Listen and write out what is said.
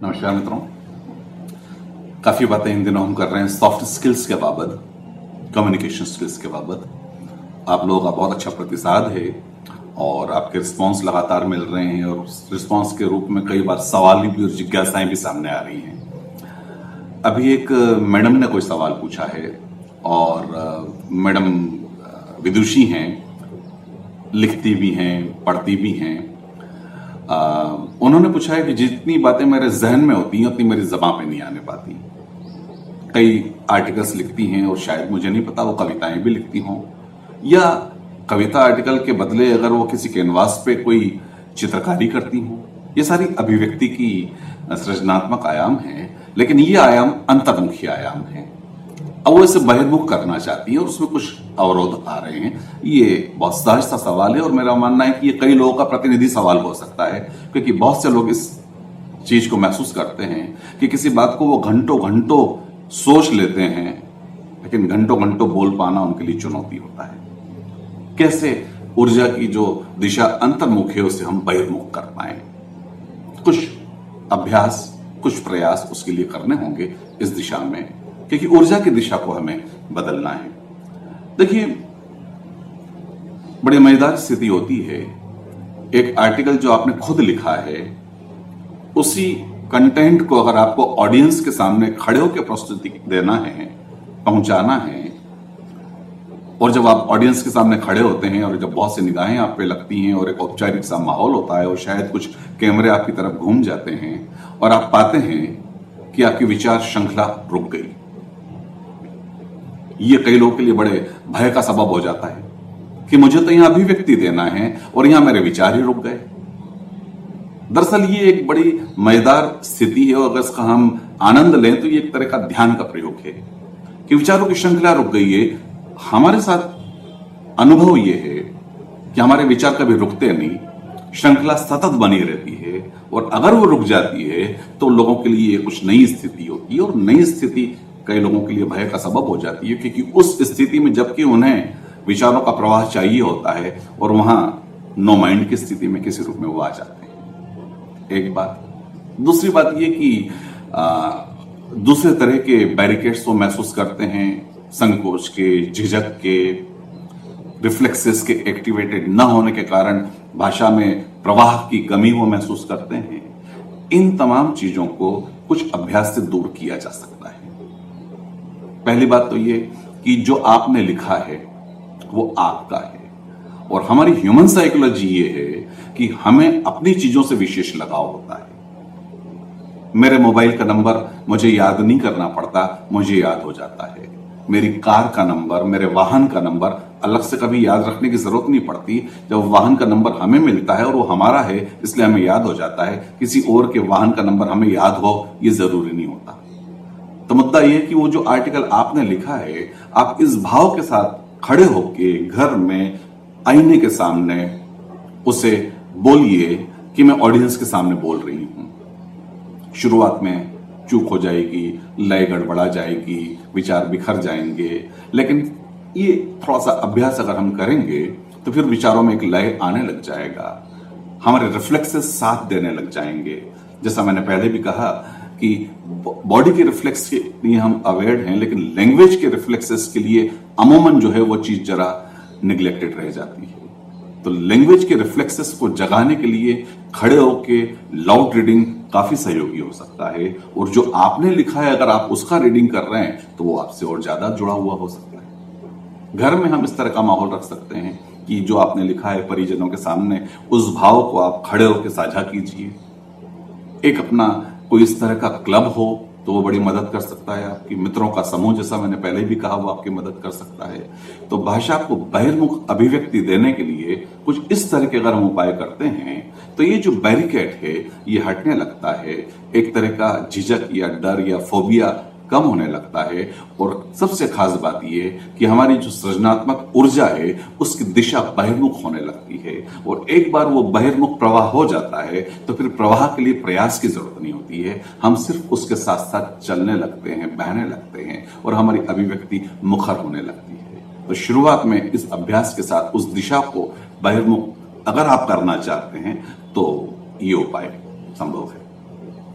नमस्कार मित्रों। काफ़ी बातें इन दिनों हम कर रहे हैं सॉफ्ट स्किल्स के बाबत, कम्युनिकेशन स्किल्स के बाबत। आप लोगों का बहुत अच्छा प्रतिसाद है और आपके रिस्पांस लगातार मिल रहे हैं और उस रिस्पांस के रूप में कई बार सवाल भी और जिज्ञासाएं भी सामने आ रही हैं। अभी एक मैडम ने कोई सवाल पूछा है और मैडम विदुषी हैं, लिखती भी हैं, पढ़ती भी हैं। उन्होंने पूछा है कि जितनी बातें मेरे जहन में होती हैं उतनी मेरी ज़बान पे नहीं आने पाती। कई आर्टिकल्स लिखती हैं और शायद मुझे नहीं पता वो कविताएं भी लिखती हों, या कविता आर्टिकल के बदले अगर वो किसी कैनवास पे कोई चित्रकारी करती हों। ये सारी अभिव्यक्ति की सृजनात्मक आयाम है, लेकिन ये आयाम अंतर्मुखी आयाम है। अब वो इसे बहिर्मुख करना चाहती है और उसमें कुछ अवरोध आ रहे हैं। ये बहुत सहज सा सवाल है और मेरा मानना है कि ये कई लोगों का प्रतिनिधि सवाल हो सकता है, क्योंकि बहुत से लोग इस चीज को महसूस करते हैं कि किसी बात को वो घंटों घंटों सोच लेते हैं, लेकिन घंटों घंटों बोल पाना उनके लिए चुनौती होता है। कैसे ऊर्जा की जो दिशा अंतर्मुख है उसे हम बहिर्मुख कर पाए। कुछ अभ्यास, कुछ प्रयास उसके लिए करने होंगे इस दिशा में, क्योंकि ऊर्जा की दिशा को हमें बदलना है। देखिए, बड़ी मजेदार स्थिति होती है। एक आर्टिकल जो आपने खुद लिखा है, उसी कंटेंट को अगर आपको ऑडियंस के सामने खड़े होकर प्रस्तुति देना है, पहुंचाना है, और जब आप ऑडियंस के सामने खड़े होते हैं और जब बहुत सी निगाहें आप पे लगती हैं और एक औपचारिक सा माहौल होता है और शायद कुछ कैमरे आपकी तरफ घूम जाते हैं और आप पाते हैं कि आपकी विचार श्रृंखला रुक गई, ये कई लोगों के लिए बड़े भय का सबब हो जाता है कि मुझे तो यहां अभिव्यक्ति देना है और यहां मेरे विचार ही रुक गए। दरअसल ये एक बड़ी मजेदार स्थिति है और अगर इसका हम आनंद लें तो ये एक तरह का ध्यान का प्रयोग है कि विचारों की श्रृंखला रुक गई है। हमारे साथ अनुभव ये है कि हमारे विचार कभी रुकते नहीं, श्रृंखला सतत बनी रहती है, और अगर वो रुक जाती है तो लोगों के लिए कुछ नई स्थिति होती है और नई स्थिति कई लोगों के लिए भय का सबब हो जाती है, क्योंकि उस स्थिति में जबकि उन्हें विचारों का प्रवाह चाहिए होता है और वहां नो माइंड की स्थिति में किसी रूप में वो आ जाते हैं। एक बात। दूसरी बात ये कि दूसरे तरह के बैरिकेड्स वो महसूस करते हैं, संकोच के, झिझक के, रिफ्लेक्सेस के एक्टिवेटेड न होने के कारण भाषा में प्रवाह की कमी वो महसूस करते हैं। इन तमाम चीजों को कुछ अभ्यास से दूर किया जा सकता है। पहली बात तो ये कि जो आपने लिखा है वो आपका है, और हमारी ह्यूमन साइकोलॉजी ये है कि हमें अपनी चीजों से विशेष लगाव होता है। मेरे मोबाइल का नंबर मुझे याद नहीं करना पड़ता, मुझे याद हो जाता है। मेरी कार का नंबर, मेरे वाहन का नंबर अलग से कभी याद रखने की जरूरत नहीं पड़ती। जब वाहन का नंबर हमें मिलता है और वो हमारा है इसलिए हमें याद हो जाता है। किसी और के वाहन का नंबर हमें याद हो ये जरूरी नहीं होता। तो मुद्दा यह कि वो जो आर्टिकल आपने लिखा है, आप इस भाव के साथ खड़े होके घर में आईने के सामने उसे बोलिए कि मैं ऑडियंस के सामने बोल रही हूं। शुरुआत में चूक हो जाएगी, लय गड़बड़ा जाएगी, विचार बिखर जाएंगे, लेकिन ये थोड़ा सा अभ्यास अगर हम करेंगे तो फिर विचारों में एक लय आने लग जाएगा, हमारे रिफ्लेक्सेस साथ देने लग जाएंगे। जैसा मैंने पहले भी कहा कि बॉडी के रिफ्लेक्स के लिए हम अवेयर हैं, लेकिन लैंग्वेज के रिफ्लेक्सेस के लिए अमूमन जो है वो चीज जरा निग्लेक्टेड रह जाती है। तो लैंग्वेज के रिफ्लेक्सेस को जगाने के लिए खड़े होके लाउड रीडिंग काफी सहयोगी हो सकता है, और जो आपने लिखा है अगर आप उसका रीडिंग कर रहे हैं तो वो आपसे और ज्यादा जुड़ा हुआ हो सकता है। घर में हम इस तरह का माहौल रख सकते हैं कि जो आपने लिखा है परिजनों के सामने उस भाव को आप खड़े होकर साझा कीजिए। एक अपना कोई इस तरह का क्लब हो तो वो बड़ी मदद कर सकता है। आपकी मित्रों का समूह, जैसा मैंने पहले भी कहा, वो आपकी मदद कर सकता है। तो भाषा को बहिर्मुख अभिव्यक्ति देने के लिए कुछ इस तरह के अगर हम उपाय करते हैं तो ये जो बैरिकेड है ये हटने लगता है, एक तरह का झिझक या डर या फोबिया कम होने लगता है, और सबसे खास बात ये कि हमारी जो सृजनात्मक ऊर्जा है उसकी दिशा बहिर्मुख होने लगती है। और एक बार वो बहिर्मुख प्रवाह हो जाता है तो फिर प्रवाह के लिए प्रयास की जरूरत नहीं होती है, हम सिर्फ उसके साथ साथ चलने लगते हैं, बहने लगते हैं, और हमारी अभिव्यक्ति मुखर होने लगती है। तो शुरुआत में इस अभ्यास के साथ उस दिशा को बहिर्मुख अगर आप करना चाहते हैं तो ये उपाय संभव है।